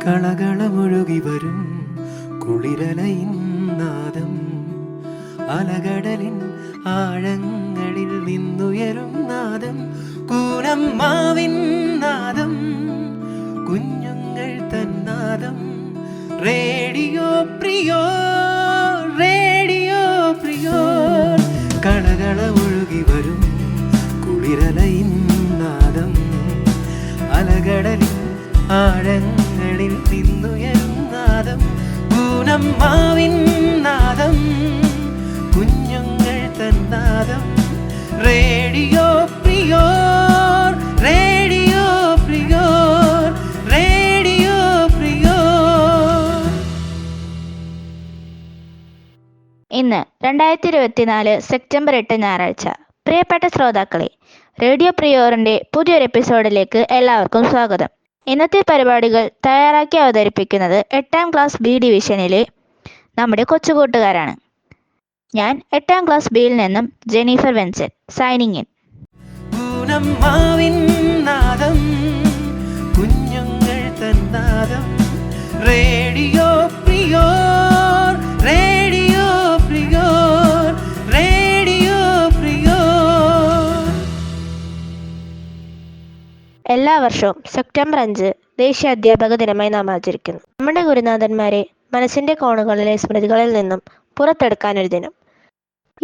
കളകളമൊഴുകി വരും കുളിരലയിൻ നാദം, അലകടലിൻ ആഴങ്ങളിൽ നിന്നുയരും നാദം, കൂനമ്മാവിൻ നാദം, കുഞ്ഞുങ്ങൾ തന്നാദം. Radio പ്രിയോ, radio പ്രിയോ. കളകളമൊഴുകി വരും കുളിരലയിൻ നാദം, അലകടലിൻ ആഴങ്ങളിൽ നിന്നുയരും നാദം, പൂനമ്മാവിൻ നാദം, കുഞ്ഞുങ്ങൾ തന്നാദം. Radio prior, radio prior, radio പ്രിയോർ. ഇന്ന് 2024 സെപ്റ്റംബർ 8 ഞായറാഴ്ച. പ്രിയപ്പെട്ട ശ്രോതാക്കളെ, റേഡിയോ പ്രിയോറിന്റെ പുതിയൊരു എപ്പിസോഡിലേക്ക് എല്ലാവർക്കും സ്വാഗതം. ഇന്നത്തെ പരിപാടികൾ തയ്യാറാക്കി അവതരിപ്പിക്കുന്നത് 8ാം ക്ലാസ് ബി ഡിവിഷനിലെ നമ്മുടെ കൊച്ചുകൂട്ടുകാരാണ്. ഞാൻ 8ാം ക്ലാസ് ബിയിൽ നിന്നും ജെനിഫർ വെൻസൻ, സൈനിങ് ഇൻ. കുഞ്ഞുങ്ങൾ തന്നാദം. Radio prior, radio prior, radio പ്രിയോർ. എല്ലാ വർഷവും സെപ്റ്റംബർ 5 ദേശീയ അധ്യാപക ദിനമായി നാം ആചരിക്കുന്നു. നമ്മുടെ ഗുരുനാഥന്മാരെ മനസ്സിന്റെ കോണുകളിലെ സ്മൃതികളിൽ നിന്നും പുറത്തെടുക്കാനൊരു ദിനം.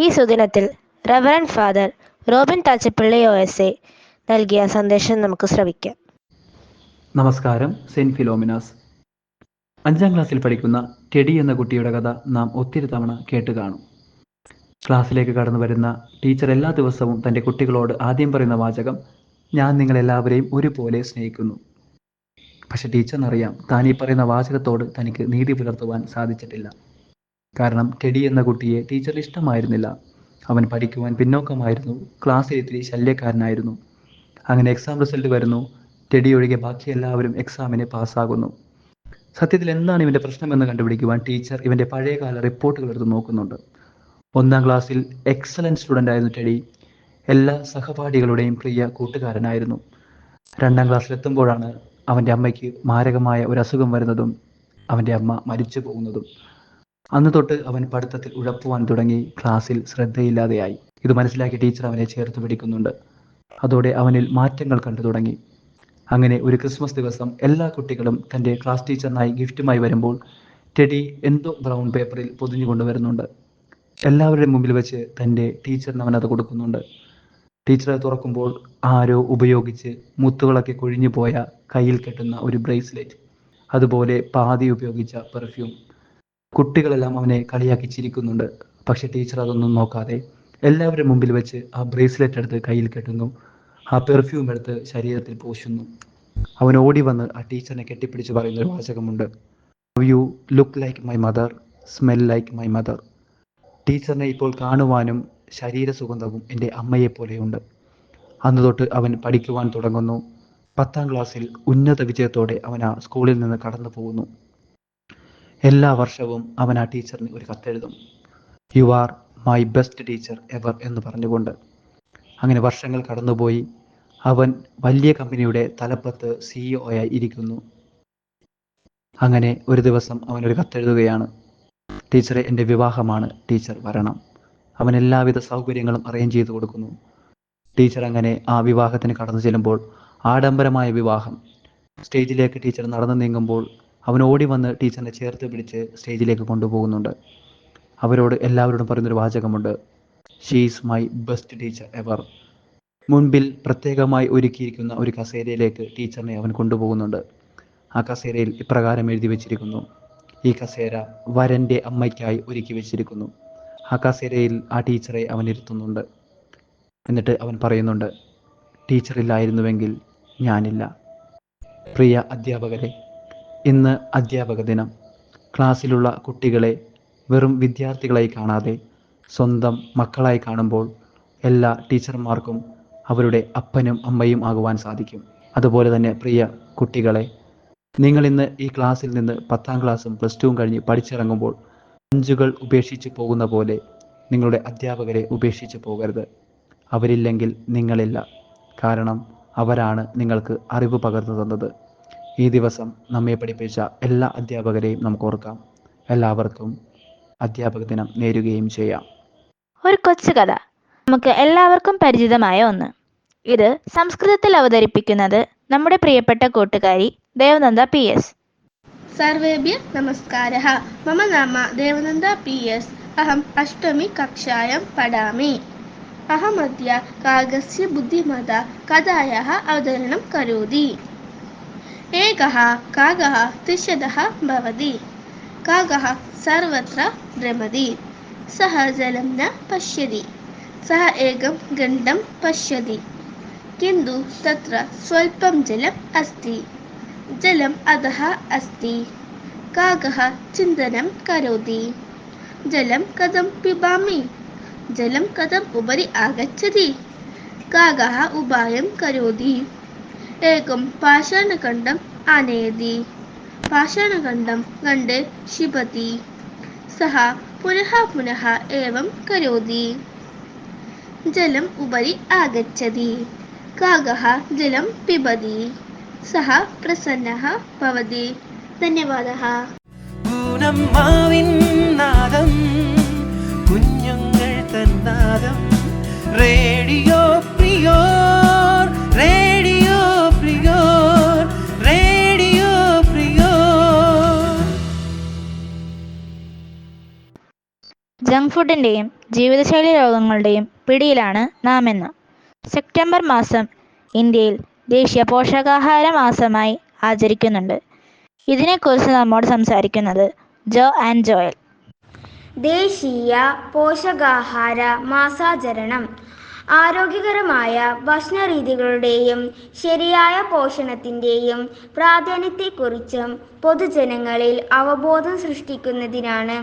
ഈ സുദിനത്തിൽ റവറൻഡ് ഫാദർ റോബിൻ താച്ചപ്പള്ളി OSA നൽകിയ സന്ദേശം നമുക്ക് ശ്രവിക്കാം. നമസ്കാരം. Saint Philomena's. 5ാം ക്ലാസ്സിൽ പഠിക്കുന്ന ടെഡി എന്ന കുട്ടിയുടെ കഥ നാം ഒത്തിരി തവണ കേട്ട് കാണും. ക്ലാസ്സിലേക്ക് കടന്നു വരുന്ന ടീച്ചർ എല്ലാ ദിവസവും തൻ്റെ കുട്ടികളോട് ആദ്യം പറയുന്ന വാചകം, ഞാൻ നിങ്ങളെല്ലാവരെയും ഒരുപോലെ സ്നേഹിക്കുന്നു. പക്ഷെ ടീച്ചറിനറിയാം, താൻ ഈ പറയുന്ന വാചകത്തോട് തനിക്ക് നീതി പുലർത്തുവാൻ സാധിച്ചിട്ടില്ല. കാരണം ടെഡി എന്ന കുട്ടിയെ ടീച്ചർ ഇഷ്ടമായിരുന്നില്ല. അവൻ പഠിക്കുവാൻ പിന്നോക്കമായിരുന്നു, ക്ലാസ്സിൽ ഇത്തിരി ശല്യക്കാരനായിരുന്നു. അങ്ങനെ എക്സാം റിസൾട്ട് വരുന്നു. ടെഡി ഒഴികെ ബാക്കി എല്ലാവരും എക്സാമിന് പാസ്സാകുന്നു. സത്യത്തിൽ എന്താണ് ഇവൻ്റെ പ്രശ്നമെന്ന് കണ്ടുപിടിക്കുവാൻ ടീച്ചർ ഇവൻ്റെ പഴയകാല റിപ്പോർട്ടുകൾ എടുത്ത് നോക്കുന്നുണ്ട്. 1ാം ക്ലാസ്സിൽ എക്സലൻറ്റ് സ്റ്റുഡൻ്റ് ആയിരുന്നു ടെഡി. എല്ലാ സഹപാഠികളുടെയും പ്രിയ കൂട്ടുകാരനായിരുന്നു. 2ാം ക്ലാസ്സിലെത്തുമ്പോഴാണ് അവൻ്റെ അമ്മയ്ക്ക് മാരകമായ ഒരു അസുഖം വരുന്നതും അവൻ്റെ അമ്മ മരിച്ചു പോകുന്നതും. അന്ന് തൊട്ട് അവൻ പഠിത്തത്തിൽ ഉഴപ്പുവാൻ തുടങ്ങി, ക്ലാസ്സിൽ ശ്രദ്ധയില്ലാതെയായി. ഇത് മനസ്സിലാക്കി ടീച്ചർ അവനെ ചേർത്ത് പിടിക്കുന്നുണ്ട്. അതോടെ അവനിൽ മാറ്റങ്ങൾ കണ്ടു തുടങ്ങി. അങ്ങനെ ഒരു ക്രിസ്മസ് ദിവസം എല്ലാ കുട്ടികളും തൻ്റെ ക്ലാസ് ടീച്ചറിനായി ഗിഫ്റ്റുമായി വരുമ്പോൾ ടെഡി എന്തോ ബ്രൗൺ പേപ്പറിൽ പൊതിഞ്ഞു കൊണ്ടുവരുന്നുണ്ട്. എല്ലാവരുടെയും മുമ്പിൽ വെച്ച് തൻ്റെ ടീച്ചറിന് അവനത് കൊടുക്കുന്നുണ്ട്. ടീച്ചർ തുറക്കുമ്പോൾ ആരോ ഉപയോഗിച്ച് മുത്തുകളൊക്കെ കൊഴിഞ്ഞു പോയ കയ്യിൽ കെട്ടുന്ന ഒരു ബ്രേസ്ലെറ്റ്, അതുപോലെ പാതി ഉപയോഗിച്ച പെർഫ്യൂം. കുട്ടികളെല്ലാം അവനെ കളിയാക്കി ചിരിക്കുന്നുണ്ട്. പക്ഷെ ടീച്ചർ അതൊന്നും നോക്കാതെ എല്ലാവരുടെ മുമ്പിൽ വെച്ച് ആ ബ്രേസ്ലെറ്റ് എടുത്ത് കയ്യിൽ കെട്ടുന്നു, ആ പെർഫ്യൂം എടുത്ത് ശരീരത്തിൽ പൂശുന്നു. അവൻ ഓടി വന്ന് ആ ടീച്ചറിനെ കെട്ടിപ്പിടിച്ച് പറയുന്നൊരു വാചകമുണ്ട്, you look like my mother, smell like my mother. ടീച്ചറിനെ ഇപ്പോൾ കാണുവാനും ശരീര സുഗന്ധവും എൻ്റെ അമ്മയെപ്പോലെയുണ്ട്. അന്ന് തൊട്ട് അവൻ പഠിക്കുവാൻ തുടങ്ങുന്നു. 10ാം ക്ലാസ്സിൽ ഉന്നത വിജയത്തോടെ അവൻ ആ സ്കൂളിൽ നിന്ന് കടന്നു പോകുന്നു. എല്ലാ വർഷവും അവൻ ആ ടീച്ചറിന് ഒരു കത്തെഴുതും, you are my best teacher ever എന്ന് പറഞ്ഞുകൊണ്ട്. അങ്ങനെ വർഷങ്ങൾ കടന്നുപോയി. അവൻ വലിയ കമ്പനിയുടെ തലപ്പത്ത് CEO ആയി ഇരിക്കുന്നു. അങ്ങനെ ഒരു ദിവസം അവനൊരു കത്തെഴുതുകയാണ്, ടീച്ചറെ, എൻ്റെ വിവാഹമാണ്, ടീച്ചർ വരണം. അവൻ എല്ലാവിധ സൗകര്യങ്ങളും അറേഞ്ച് ചെയ്ത് കൊടുക്കുന്നു. ടീച്ചർ അങ്ങനെ ആ വിവാഹത്തിന് കടന്നു ചെല്ലുമ്പോൾ ആഡംബരമായ വിവാഹം. സ്റ്റേജിലേക്ക് ടീച്ചർ നടന്നു നീങ്ങുമ്പോൾ അവൻ ഓടി വന്ന് ടീച്ചറിനെ ചേർത്ത് പിടിച്ച് സ്റ്റേജിലേക്ക് കൊണ്ടുപോകുന്നുണ്ട്. അവരോട് എല്ലാവരോടും പറയുന്നൊരു വാചകമുണ്ട്, she is my best teacher ever. മുൻപിൽ പ്രത്യേകമായി ഒരുക്കിയിരിക്കുന്ന ഒരു കസേരയിലേക്ക് ടീച്ചറിനെ അവൻ കൊണ്ടുപോകുന്നുണ്ട്. ആ കസേരയിൽ ഇപ്രകാരം എഴുതി വെച്ചിരിക്കുന്നു, ഈ കസേര വരൻ്റെ അമ്മയ്ക്കായി ഒരുക്കി വെച്ചിരിക്കുന്നു. ആ കസേരയിൽ ആ ടീച്ചറെ അവൻ ഇരുത്തുന്നുണ്ട്. എന്നിട്ട് അവൻ പറയുന്നുണ്ട്, ടീച്ചറില്ലായിരുന്നുവെങ്കിൽ ഞാനില്ല. പ്രിയ അധ്യാപകരെ, ഇന്ന് അധ്യാപക ദിനം. ക്ലാസ്സിലുള്ള കുട്ടികളെ വെറും വിദ്യാർത്ഥികളായി കാണാതെ സ്വന്തം മക്കളായി കാണുമ്പോൾ എല്ലാ ടീച്ചർമാർക്കും അവരുടെ അപ്പനും അമ്മയും ആകുവാൻ സാധിക്കും. അതുപോലെ തന്നെ പ്രിയ കുട്ടികളെ, നിങ്ങൾ ഇന്ന് ഈ ക്ലാസ്സിൽ നിന്ന് 10ാം ക്ലാസ്സും +2 കഴിഞ്ഞ് പഠിച്ചിറങ്ങുമ്പോൾ ബെഞ്ചുകൾ ഉപേക്ഷിച്ച് പോകുന്ന പോലെ നിങ്ങളുടെ അധ്യാപകരെ ഉപേക്ഷിച്ച് പോകരുത്. അവരില്ലെങ്കിൽ നിങ്ങളില്ല. കാരണം അവരാണ് നിങ്ങൾക്ക് അറിവ് പകർന്നു തന്നത്. ഈ ദിവസം നമ്മെ പഠിപ്പിച്ച എല്ലാ അധ്യാപകരെയും നമുക്ക് ഓർക്കാം. എല്ലാവർക്കും അധ്യാപക ദിനം നേരുകയും ചെയ്യാം. ഒരു കൊച്ചു കഥ, നമുക്ക് എല്ലാവർക്കും പരിചിതമായ ഒന്ന്. ഇത് സംസ്കൃതത്തിൽ അവതരിപ്പിക്കുന്നത് നമ്മുടെ പ്രിയപ്പെട്ട കൂട്ടുകാരി ദേവനന്ദ PS. सर्वेभ्यः नमस्कारः. मम नाम देवनन्दा PS. अहम् 8मी कक्षायां पठामि. अहमद्य कागस्य बुद्धिमत्ता कथायाः अवतरणं करोमि. एकः कागः तिष्ठतः भवति. कागः सर्वत्र भ्रमति. सः जलं न पश्यति. सः एकं गण्डं पश्यति, किन्तु तत्र स्वल्पं जलम् अस्ति. जलम् अधः अस्ति. कागः चिन्तनं करोति, जलं कथं पिबामि, जलं कथम् उपरि आगच्छति. कागः उपायं करोति. एकं पाषाणखण्डम् आनयति. पाषाणखण्डं गण्डे क्षिपति. सः पुनः पुनः एवं करोति. जलम् उपरि आगच्छति. कागः जलं पिबति. सः प्रसन्नः भवति. धन्यवादः. പൂനമ്മാവിൻ നാദം, കുഞ്ഞുങ്ങൾ തൻ നാദം. Radio prior, radio prior, radio പ്രിയോർ. ജങ്ക് ഫുഡിൻ്റെയും ജീവിതശൈലി രോഗങ്ങളുടെയും പിടിയിലാണ് നാം ഇന്ന്. സെപ്റ്റംബർ മാസം ഇന്ത്യയിൽ ദേശീയ പോഷകാഹാര മാസമായി ആചരിക്കുന്നുണ്ട്. ഇതിനെക്കുറിച്ച് നമ്മോട് സംസാരിക്കുന്നത് ജോ ആൻഡ് ജോയൽ. ദേശീയ പോഷകാഹാര മാസാചരണം ആരോഗ്യകരമായ ഭക്ഷണരീതികളുടെയും ശരിയായ പോഷണത്തിൻ്റെയും പ്രാധാന്യത്തെക്കുറിച്ചും പൊതുജനങ്ങളിൽ അവബോധം സൃഷ്ടിക്കുന്നതിനാണ്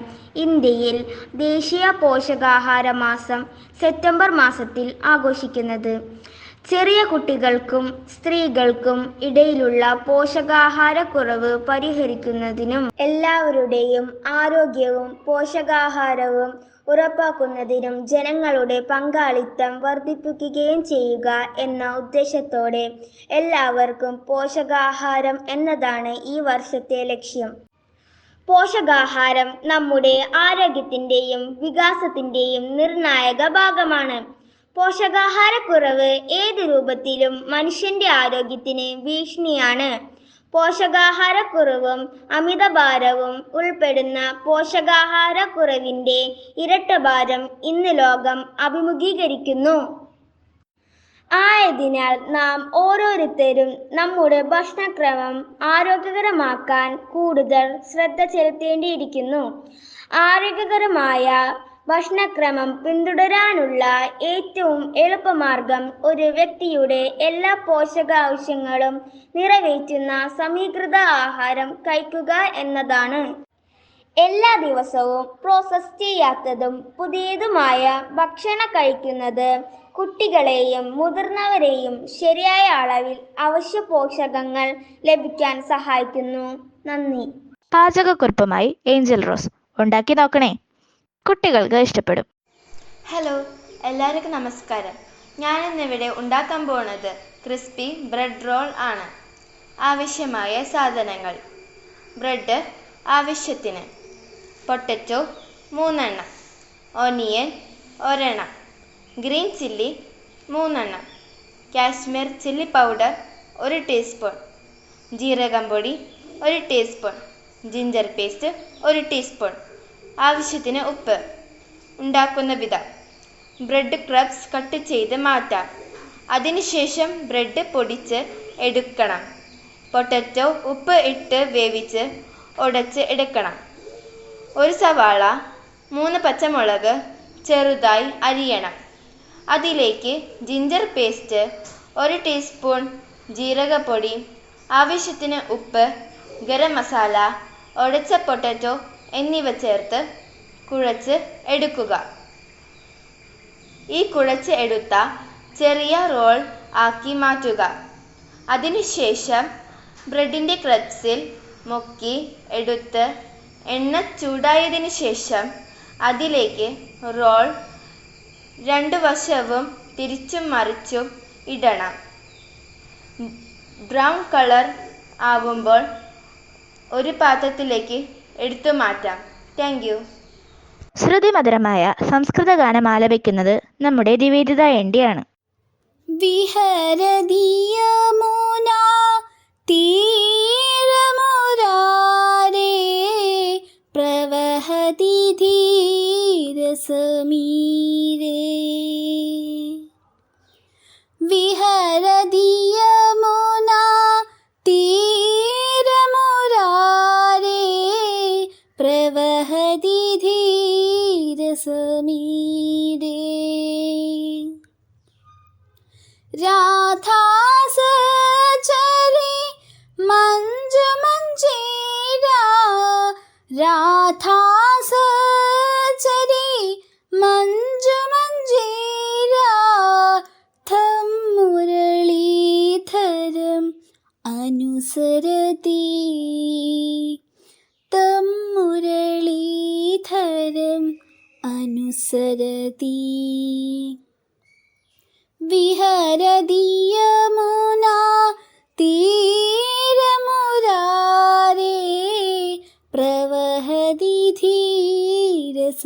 ഇന്ത്യയിൽ ദേശീയ പോഷകാഹാര മാസം സെപ്റ്റംബർ മാസത്തിൽ ആഘോഷിക്കുന്നത്. ചെറിയ കുട്ടികൾക്കും സ്ത്രീകൾക്കും ഇടയിലുള്ള പോഷകാഹാരക്കുറവ് പരിഹരിക്കുന്നതിനും എല്ലാവരുടെയും ആരോഗ്യവും പോഷകാഹാരവും ഉറപ്പാക്കുന്നതിനും ജനങ്ങളുടെ പങ്കാളിത്തം വർദ്ധിപ്പിക്കുകയും ചെയ്യുക എന്ന ഉദ്ദേശത്തോടെ എല്ലാവർക്കും പോഷകാഹാരം എന്നതാണ് ഈ വർഷത്തെ ലക്ഷ്യം. പോഷകാഹാരം നമ്മുടെ ആരോഗ്യത്തിൻ്റെയും വികാസത്തിൻ്റെയും നിർണായക ഭാഗമാണ്. പോഷകാഹാരക്കുറവ് ഏത് രൂപത്തിലും മനുഷ്യൻ്റെ ആരോഗ്യത്തിന് ഭീഷണിയാണ്. പോഷകാഹാരക്കുറവും അമിതഭാരവും ഉൾപ്പെടുന്ന പോഷകാഹാരക്കുറവിൻ്റെ ഇരട്ടഭാരം ഇന്ന് ലോകം അഭിമുഖീകരിക്കുന്നു. ആയതിനാൽ നാം ഓരോരുത്തരും നമ്മുടെ ഭക്ഷണക്രമം ആരോഗ്യകരമാക്കാൻ കൂടുതൽ ശ്രദ്ധ ചെലുത്തേണ്ടിയിരിക്കുന്നു. ആരോഗ്യകരമായ ഭക്ഷണക്രമം പിന്തുടരാനുള്ള ഏറ്റവും എളുപ്പമാർഗം ഒരു വ്യക്തിയുടെ എല്ലാ പോഷകാവശ്യങ്ങളും നിറവേറ്റുന്ന സമീകൃത ആഹാരം കഴിക്കുക എന്നതാണ്. എല്ലാ ദിവസവും പ്രോസസ് ചെയ്യാത്തതും പുതിയതുമായ ഭക്ഷണം കഴിക്കുന്നത് കുട്ടികളെയും മുതിർന്നവരെയും ശരിയായ അളവിൽ അവശ്യ പോഷകങ്ങൾ ലഭിക്കാൻ സഹായിക്കുന്നു. നന്ദി. പാചകക്കുറിപ്പുമായി ഏഞ്ചൽ റോസ്. ഉണ്ടാക്കി നോക്കണേ, കുട്ടികൾക്ക് ഇഷ്ടപ്പെടും. ഹലോ, എല്ലാവർക്കും നമസ്കാരം. ഞാനിന്നിവിടെ ഉണ്ടാക്കാൻ പോകുന്നത് ക്രിസ്പി ബ്രെഡ് റോൾ ആണ്. ആവശ്യമായ സാധനങ്ങൾ: ബ്രെഡ് ആവശ്യത്തിന്, പൊട്ടറ്റോ 3 എണ്ണം, ഓനിയൻ 1 എണ്ണം, ഗ്രീൻ ചില്ലി 3 എണ്ണം, കാശ്മീർ ചില്ലി പൗഡർ 1 ടീസ്പൂൺ, ജീരകം പൊടി 1 ടീസ്പൂൺ, ജിഞ്ചർ പേസ്റ്റ് 1 ടീസ്പൂൺ, ആവശ്യത്തിന് ഉപ്പ്. ഉണ്ടാക്കുന്ന വിധം: ബ്രെഡ് ക്രബ്സ് കട്ട് ചെയ്ത് മാറ്റാം. അതിനുശേഷം ബ്രെഡ് പൊടിച്ച് എടുക്കണം. പൊട്ടറ്റോ ഉപ്പ് ഇട്ട് വേവിച്ച് ഉടച്ച് എടുക്കണം. 1 സവാള, 3 പച്ചമുളക് ചെറുതായി അരിയണം. അതിലേക്ക് ജിഞ്ചർ പേസ്റ്റ്, 1 ടീസ്പൂൺ ജീരകപ്പൊടി, ആവശ്യത്തിന് ഉപ്പ്, ഗരം മസാല, ഉടച്ച പൊട്ടറ്റോ എന്നിവ ചേർത്ത് കുഴച്ച് എടുക്കുക. ഈ കുഴച്ച് എടുത്ത ചെറിയ റോൾ ആക്കി മാറ്റുക. അതിനുശേഷം ബ്രെഡിൻ്റെ ക്രബ്സിൽ മുക്കി എടുത്ത് എണ്ണ ചൂടായതിനു ശേഷം അതിലേക്ക് റോൾ 2 വശവും തിരിച്ചും മറിച്ചും ഇടണം. ബ്രൗൺ കളർ ആവുമ്പോൾ ഒരു പാത്രത്തിലേക്ക് എടുത്തു മാറ്റാം. Thank you. ശ്രുതിമധുരമായ സംസ്കൃത ഗാനം ആലപിക്കുന്നത് നമ്മുടെ നിവേദിത എൻഡിയാണ്. വിഹരതി യമുനാ തീരമുരാരേ പ്രവഹതി ധീരസമീരേ. വിഹരതി യമുനാ തീരമുരാരേ പ്രവഹതി ധീരസമീരേ. രാധാ സഹചരി മഞ്ജു മഞ്ജീരാ. രാധാ സഹചരി മഞ്ജു മഞ്ജീരാ. ഥം മുരളീധരം അനുസരതി. തം മുരളീധരം അനുസരതി. വിഹരതി യമുനാ തീരമുരാരേ പ്രവഹതി ധീരസമീരേ.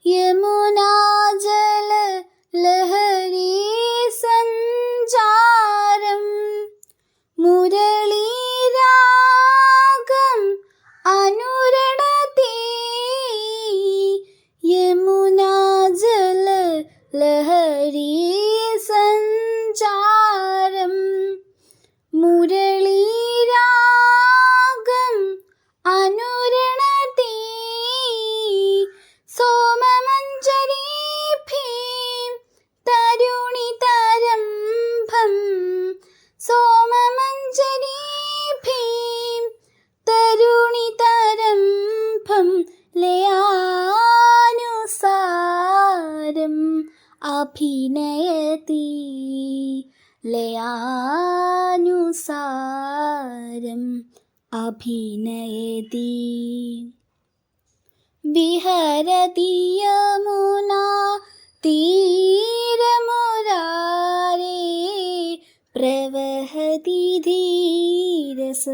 യമുനാ ജല ലഹരീ സഞ്ചാരം മുരളീരാഗം അനുരണതി. യമുനാ ജല ലഹരീ സഞ്ചാരം മുരളീരാഗം അനുരണതി. സോമമഞ്ജരീഭീം തരുണിതരംഭം. സോമമഞ്ജരീഭീം തരുണിതരംഭം ലയാനുസാരം അഭിനയതി. ലയാനുസാരം അഭിനയതി. വിഹരതി യമുനാ തീരമുരാരേ പ്രവഹതി ധീരസമീരേ.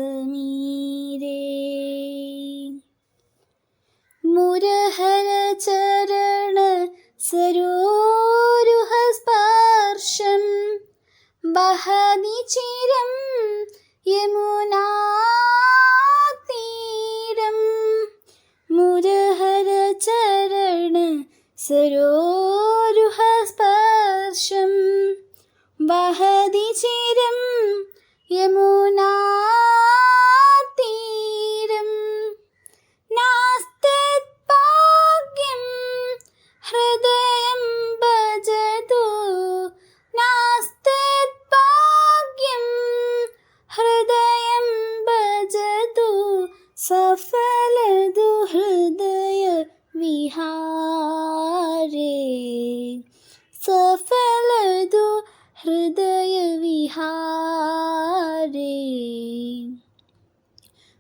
മുരഹര ചരണ സരോരുഹ സ്പർശം വഹതി ചിരം യമുനാ തീരം. മുരഹര ചരണ സരോരുഹ സ്പർശം വഹതി ചിരം യമുനാ തീരം. നാസ്തത്ഭാഗ്യം ഹൃദയം ഭജതു. നാസ്തത്ഭാഗ്യം ഹൃദയം ഭജതു. സഫലതു ഹൃദയ വിഹാരേ. സഫലതു ഹൃദയ വിഹാരേ.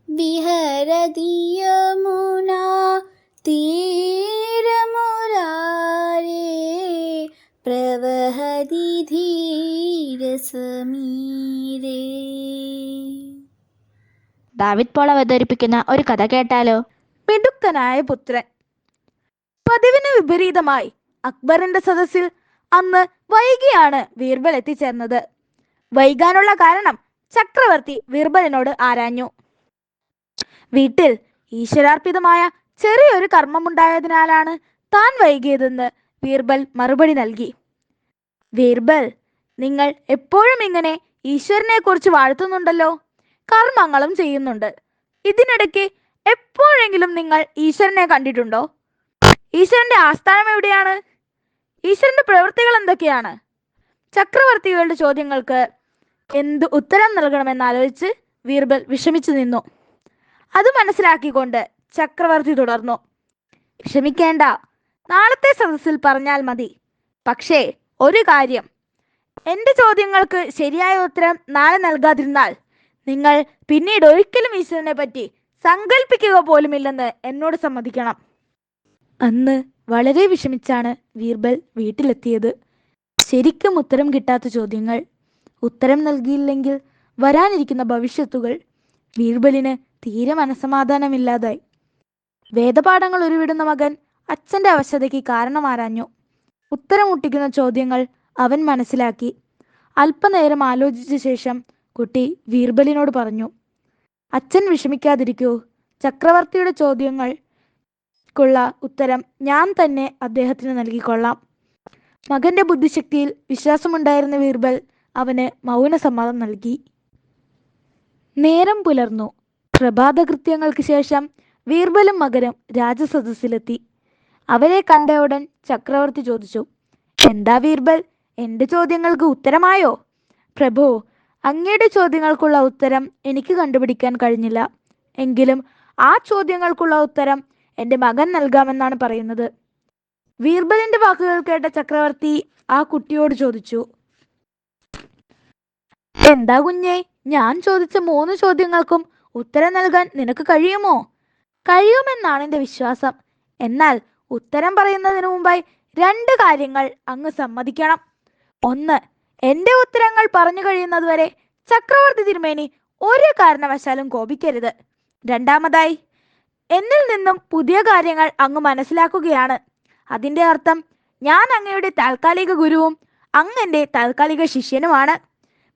വിഹരതി യമുനാ തീരമുരാരേ പ്രവഹതി ധീരസമീരേ. ദാവിദ് പോൾ അവതരിപ്പിക്കുന്ന ഒരു കഥ കേട്ടാലോ? മിടുക്കനായ പുത്രൻ. പതിവിന് വിപരീതമായി അക്ബറിന്റെ സദസ്സിൽ അന്ന് വൈകിയാണ് ബീർബൽ എത്തിച്ചേർന്നത്. വൈകാനുള്ള കാരണം ചക്രവർത്തി ബീർബലിനോട് ആരാഞ്ഞു. വീട്ടിൽ ഈശ്വരാർപ്പിതമായ ചെറിയൊരു കർമ്മമുണ്ടായതിനാലാണ് താൻ വൈകിയതെന്ന് ബീർബൽ മറുപടി നൽകി. ബീർബൽ, നിങ്ങൾ എപ്പോഴും ഇങ്ങനെ ഈശ്വരനെ കുറിച്ച് വാഴ്ത്തുന്നുണ്ടല്ലോ, കർമ്മങ്ങളും ചെയ്യുന്നുണ്ട്. ഇതിനിടയ്ക്ക് എപ്പോഴെങ്കിലും നിങ്ങൾ ഈശ്വരനെ കണ്ടിട്ടുണ്ടോ? ഈശ്വരന്റെ ആസ്ഥാനം എവിടെയാണ്? ഈശ്വരന്റെ പ്രവൃത്തികൾ എന്തൊക്കെയാണ്? ചക്രവർത്തികളുടെ ചോദ്യങ്ങൾക്ക് എന്ത് ഉത്തരം നൽകണമെന്നാലോചിച്ച് ബീർബൽ വിഷമിച്ചു നിന്നു. അത് മനസ്സിലാക്കിക്കൊണ്ട് ചക്രവർത്തി തുടർന്നു. വിഷമിക്കേണ്ട, നാളത്തെ സദസ്സിൽ പറഞ്ഞാൽ മതി. പക്ഷേ ഒരു കാര്യം, എൻ്റെ ചോദ്യങ്ങൾക്ക് ശരിയായ ഉത്തരം നാളെ നൽകാതിരുന്നാൽ നിങ്ങൾ പിന്നീട് ഒരിക്കലും ഈശ്വരനെ പറ്റി സങ്കല്പിക്കുക പോലുമില്ലെന്ന് എന്നോട് സമ്മതിക്കണം. അന്ന് വളരെ വിഷമിച്ചാണ് ബീർബൽ വീട്ടിലെത്തിയത്. ശരിക്കും ഉത്തരം കിട്ടാത്ത ചോദ്യങ്ങൾ, ഉത്തരം നൽകിയില്ലെങ്കിൽ വരാനിരിക്കുന്ന ഭവിഷ്യത്തുകൾ. ബീർബലിന് തീരെ മനസ്സമാധാനമില്ലാതായി. വേദപാഠങ്ങൾ ഉരുവിടുന്ന മകൻ അച്ഛൻ്റെ അവശതയ്ക്ക് കാരണമാരാഞ്ഞു. ഉത്തരം മുട്ടിക്കുന്ന ചോദ്യങ്ങൾ അവൻ മനസ്സിലാക്കി. അല്പനേരം ആലോചിച്ച ശേഷം കുട്ടി ബീർബലിനോട് പറഞ്ഞു, അച്ഛൻ വിഷമിക്കാതിരിക്കൂ. ചക്രവർത്തിയുടെ ചോദ്യങ്ങൾക്കുള്ള ഉത്തരം ഞാൻ തന്നെ അദ്ദേഹത്തിന് നൽകിക്കൊള്ളാം. മകന്റെ ബുദ്ധിശക്തിയിൽ വിശ്വാസമുണ്ടായിരുന്ന ബീർബൽ അവന് മൗനസമ്മതം നൽകി. നേരം പുലർന്നു. പ്രഭാതകൃത്യങ്ങൾക്ക് ശേഷം ബീർബലും മകനും രാജസദസ്സിലെത്തി. അവരെ കണ്ട ഉടൻ ചക്രവർത്തി ചോദിച്ചു, എന്താ ബീർബൽ, എൻ്റെ ചോദ്യങ്ങൾക്ക് ഉത്തരമായോ? പ്രഭു, അങ്ങയുടെ ചോദ്യങ്ങൾക്കുള്ള ഉത്തരം എനിക്ക് കണ്ടുപിടിക്കാൻ കഴിഞ്ഞില്ല. എങ്കിലും ആ ചോദ്യങ്ങൾക്കുള്ള ഉത്തരം എൻ്റെ മകൻ നൽകാമെന്നാണ് പറയുന്നത്. ബീർബലിന്റെ വാക്കുകൾ കേട്ട ചക്രവർത്തി ആ കുട്ടിയോട് ചോദിച്ചു, എന്താ കുഞ്ഞേ, ഞാൻ ചോദിച്ച 3 ചോദ്യങ്ങൾക്കും ഉത്തരം നൽകാൻ നിനക്ക് കഴിയുമോ? കഴിയുമെന്നാണ് എൻ്റെ വിശ്വാസം. എന്നാൽ ഉത്തരം പറയുന്നതിന് മുമ്പായി 2 കാര്യങ്ങൾ അങ്ങ് സമ്മതിക്കണം. 1, എൻ്റെ ഉത്തരങ്ങൾ പറഞ്ഞു കഴിയുന്നതുവരെ ചക്രവർത്തി തിരുമേനി ഒരു കാരണവശാലും കോപിക്കരുത്. 2ാമതായി, എന്നിൽ നിന്നും പുതിയ കാര്യങ്ങൾ അങ്ങ് മനസ്സിലാക്കുകയാണ്. അതിൻ്റെ അർത്ഥം ഞാൻ അങ്ങയുടെ താൽക്കാലിക ഗുരുവും അങ്ങൻ്റെ താൽക്കാലിക ശിഷ്യനുമാണ്.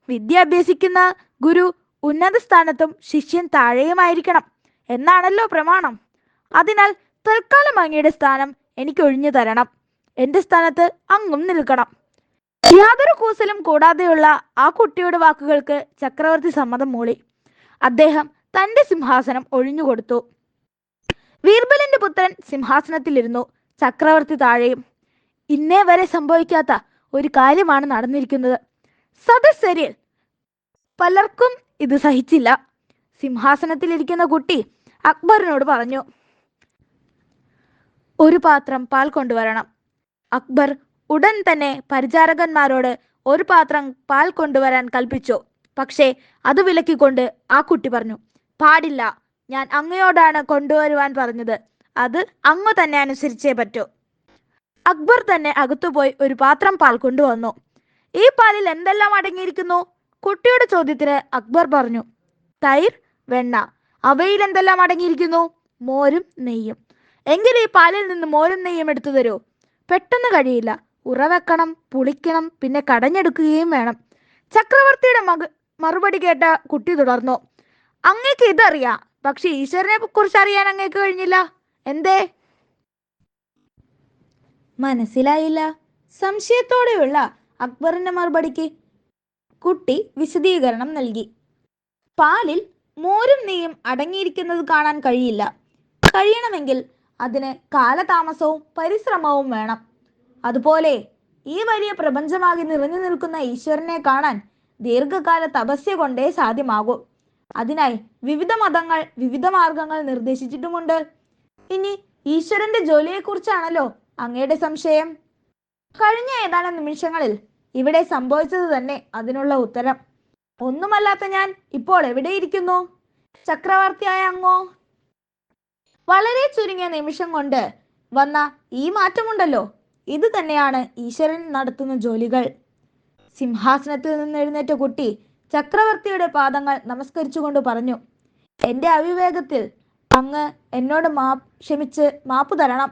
വിദ്യ അഭ്യസിക്കുന്ന ഗുരു ഉന്നത സ്ഥാനത്തും ശിഷ്യൻ താഴെയുമായിരിക്കണം എന്നാണല്ലോ പ്രമാണം. അതിനാൽ തൽക്കാലം അങ്ങയുടെ സ്ഥാനം എനിക്ക് ഒഴിഞ്ഞു തരണം. എൻ്റെ സ്ഥാനത്ത് അങ്ങും നിൽക്കണം. യാതൊരു കൂസലും കൂടാതെയുള്ള ആ കുട്ടിയുടെ വാക്കുകൾക്ക് ചക്രവർത്തി സമ്മതം മൂളി. അദ്ദേഹം തൻ്റെ സിംഹാസനം ഒഴിഞ്ഞുകൊടുത്തു. ബീർബലിന്റെ പുത്രൻ സിംഹാസനത്തിലിരുന്നു. ചക്രവർത്തി താഴെയും. ഇന്നേ വരെ സംഭവിക്കാത്ത ഒരു കാര്യമാണ് നടന്നിരിക്കുന്നത്. സദസ്യരിൽ പലർക്കും ഇത് സഹിച്ചില്ല. സിംഹാസനത്തിലിരിക്കുന്ന കുട്ടി അക്ബറിനോട് പറഞ്ഞു, ഒരു പാത്രം പാൽ കൊണ്ടുവരണം. അക്ബർ ഉടൻ തന്നെ പരിചാരകന്മാരോട് ഒരു പാത്രം പാൽ കൊണ്ടുവരാൻ കൽപ്പിച്ചു. പക്ഷേ അത് വിലക്കിക്കൊണ്ട് ആ കുട്ടി പറഞ്ഞു, പാടില്ല, ഞാൻ അങ്ങയോടാണ് കൊണ്ടുവരുവാൻ പറഞ്ഞത്. അത് അങ്ങ് തന്നെ അനുസരിച്ചേ പറ്റൂ. അക്ബർ തന്നെ അകത്തുപോയി ഒരു പാത്രം പാൽ കൊണ്ടുവന്നു. ഈ പാലിൽ എന്തെല്ലാം അടങ്ങിയിരിക്കുന്നു? കുട്ടിയുടെ ചോദ്യത്തിന് അക്ബർ പറഞ്ഞു, തൈർ, വെണ്ണ. അവയിൽ എന്തെല്ലാം അടങ്ങിയിരിക്കുന്നു? മോരും നെയ്യും. എങ്കിൽ ഈ പാലിൽ നിന്ന് മോരും നെയ്യും എടുത്തു തരൂ. പെട്ടെന്ന് കഴിയില്ല. ഉറവെക്കണം, പുളിക്കണം, പിന്നെ കടഞ്ഞെടുക്കുകയും വേണം. ചക്രവർത്തിയുടെ മറുപടി കേട്ട കുട്ടി തുടർന്നു, അങ്ങേക്ക് ഇതറിയാം, പക്ഷെ ഈശ്വരനെ കുറിച്ച് അറിയാൻ അങ്ങേക്ക് കഴിഞ്ഞില്ല. എന്തേ? മനസ്സിലായില്ല. സംശയത്തോടെയുള്ള അക്ബറിന്റെ മറുപടിക്ക് കുട്ടി വിശദീകരണം നൽകി. പാലിൽ മോരും നെയ്യും അടങ്ങിയിരിക്കുന്നത് കാണാൻ കഴിയില്ല. കഴിയണമെങ്കിൽ അതിന് കാലതാമസവും പരിശ്രമവും വേണം. അതുപോലെ ഈ വലിയ പ്രപഞ്ചമാകെ നിറഞ്ഞു നിൽക്കുന്ന ഈശ്വരനെ കാണാൻ ദീർഘകാല തപസ്യ കൊണ്ടേ സാധ്യമാകൂ. അതിനായി വിവിധ മതങ്ങൾ വിവിധ മാർഗങ്ങൾ നിർദ്ദേശിച്ചിട്ടുമുണ്ട്. ഇനി ഈശ്വരന്റെ ജോലിയെക്കുറിച്ചാണല്ലോ അങ്ങയുടെ സംശയം. കഴിഞ്ഞ ഏതാനും നിമിഷങ്ങളിൽ ഇവിടെ സംഭവിച്ചത് തന്നെ അതിനുള്ള ഉത്തരം. ഒന്നുമല്ലാത്ത ഞാൻ ഇപ്പോൾ എവിടെയിരിക്കുന്നു? ചക്രവർത്തിയായ അങ്ങോ? വളരെ ചുരുങ്ങിയ നിമിഷം കൊണ്ട് വന്ന ഈ മാറ്റമുണ്ടല്ലോ, ഇത് തന്നെയാണ് ഈശ്വരൻ നടത്തുന്ന ജോലികൾ. സിംഹാസനത്തിൽ നിന്ന് എഴുന്നേറ്റ കുട്ടി ചക്രവർത്തിയുടെ പാദങ്ങൾ നമസ്കരിച്ചുകൊണ്ട് പറഞ്ഞു, എൻ്റെ അവിവേകത്തിൽ അങ്ങ് എന്നോട് ക്ഷമിച്ച് മാപ്പ് തരണം.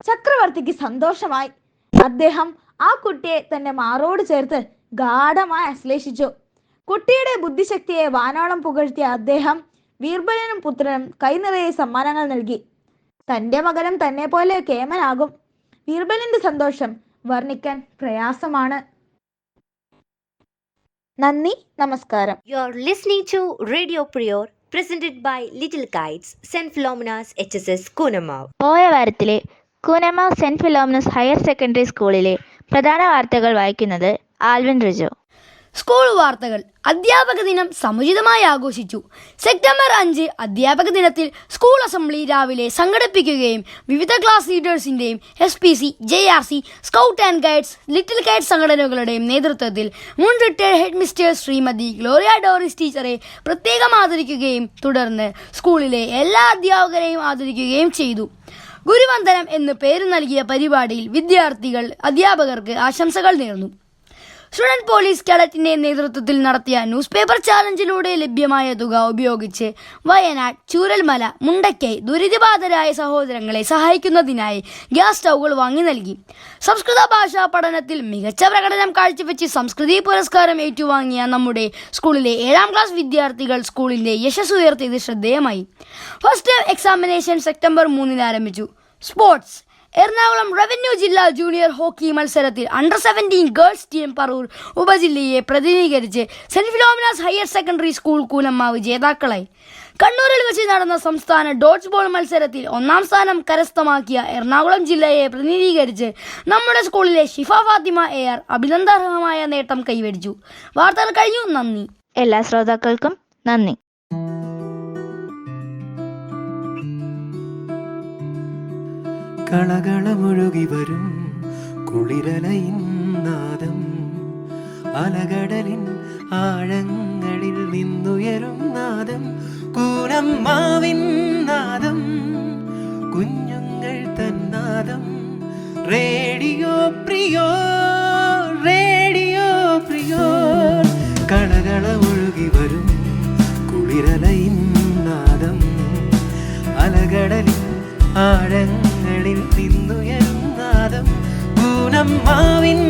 ചക്രവർത്തിക്ക് സന്തോഷമായി. അദ്ദേഹം ആ കുട്ടിയെ തന്റെ മാറോട് ചേർത്ത് ഗാഢമായി ആശ്ലേഷിച്ചു. കുട്ടിയുടെ ബുദ്ധിശക്തിയെ വാനോളം പുകഴ്ത്തിയ അദ്ദേഹം ബീർബലിനും പുത്രനും കൈനിറയെ സമ്മാനങ്ങൾ നൽകി. തന്റെ മകനും തന്നെ പോലെ കേമനാകും. ബീർബലിന്റെ സന്തോഷം വർണ്ണിക്കാൻ പ്രയാസമാണ്. നന്ദി, നമസ്കാരം. You are listening to Radio Prior, presented by Little Kites, St. Philomena's HSS Kunamav. പോയ വാരത്തിലെ Koonammavu Saint Philomena's higher secondary സ്കൂളിലെ പ്രധാന വാർത്തകൾ വായിക്കുന്നത് ആൽവിൻ റിജോ. സ്കൂൾ വാർത്തകൾ. അധ്യാപക ദിനം സമുചിതമായി ആഘോഷിച്ചു. സെപ്റ്റംബർ 5 അധ്യാപക ദിനത്തിൽ സ്കൂൾ അസംബ്ലി രാവിലെ സംഘടിപ്പിക്കുകയും വിവിധ ക്ലാസ് ലീഡേഴ്സിന്റെയും SPC, JRC, scout and guides, little kites സംഘടനകളുടെയും നേതൃത്വത്തിൽ മുൻ retired head mistress Shrimati Gloria Doris ടീച്ചറെ പ്രത്യേകം ആദരിക്കുകയും തുടർന്ന് സ്കൂളിലെ എല്ലാ അധ്യാപകരെയും ആദരിക്കുകയും ചെയ്തു. ഗുരുവന്ദനം എന്ന് പേര് നൽകിയ പരിപാടിയിൽ വിദ്യാർത്ഥികൾ അധ്യാപകർക്ക് ആശംസകൾ നേർന്നു. സ്റ്റുഡന്റ് പോലീസ് കേഡറ്റിന്റെ നേതൃത്വത്തിൽ നടത്തിയ ന്യൂസ് പേപ്പർ ചാലഞ്ചിലൂടെ ലഭ്യമായ തുക ഉപയോഗിച്ച് വയനാട്, ചൂരൽമല, മുണ്ടക്കൈ ദുരിതബാധിതരായ സഹോദരങ്ങളെ സഹായിക്കുന്നതിനായി ഗ്യാസ് സ്റ്റൗകൾ വാങ്ങി നൽകി. സംസ്കൃത ഭാഷാ പഠനത്തിൽ മികച്ച പ്രകടനം കാഴ്ചവെച്ച് സംസ്കൃതി പുരസ്കാരം ഏറ്റുവാങ്ങിയ നമ്മുടെ സ്കൂളിലെ 7ാം ക്ലാസ് വിദ്യാർത്ഥികൾ സ്കൂളിന്റെ യശസ് ഉയർത്തിയത് ശ്രദ്ധേയമായി. ഫസ്റ്റ് ടൈം എക്സാമിനേഷൻ സെപ്റ്റംബർ 3 ആരംഭിച്ചു. സ്പോർട്സ് എറണാകുളം റവന്യൂ ജില്ലാ ജൂനിയർ ഹോക്കി മത്സരത്തിൽ അണ്ടർ 17 ഗേൾസ് ടീം പറവൂർ ഉപജില്ലയെ പ്രതിനിധീകരിച്ച് saint Philomena's higher secondary school Koonammavu ജേതാക്കളായി. കണ്ണൂരിൽ വെച്ച് നടന്ന സംസ്ഥാന ഡോഡ്ജ് ബോൾ മത്സരത്തിൽ 1ാം സ്ഥാനം കരസ്ഥമാക്കിയ എറണാകുളം ജില്ലയെ പ്രതിനിധീകരിച്ച് നമ്മുടെ സ്കൂളിലെ ഷിഫ ഫാത്തിമ AR അഭിനന്ദനാർഹമായ നേട്ടം കൈവരിച്ചു. വാർത്തകൾ കഴിഞ്ഞു. നന്ദി. എല്ലാ ശ്രോതാക്കൾക്കും നന്ദി. കളകളമൊഴുകി വരും കുളിരലയിൻ നാദം, അലകടലിൻ ആഴങ്ങളിൽ നിന്നുയരും നാദം, കൂനമ്മാവിൻ നാദം, കുഞ്ഞുങ്ങൾ തന്നാദം. Radio prior, radio prior. കളകളമൊഴുകി വരും കുളിരലയിൻ നാദം, അലകടലിൻ ആഴങ്ങളിൽ നിന്നുയരും നാദം, കൂനമ്മാവിൻ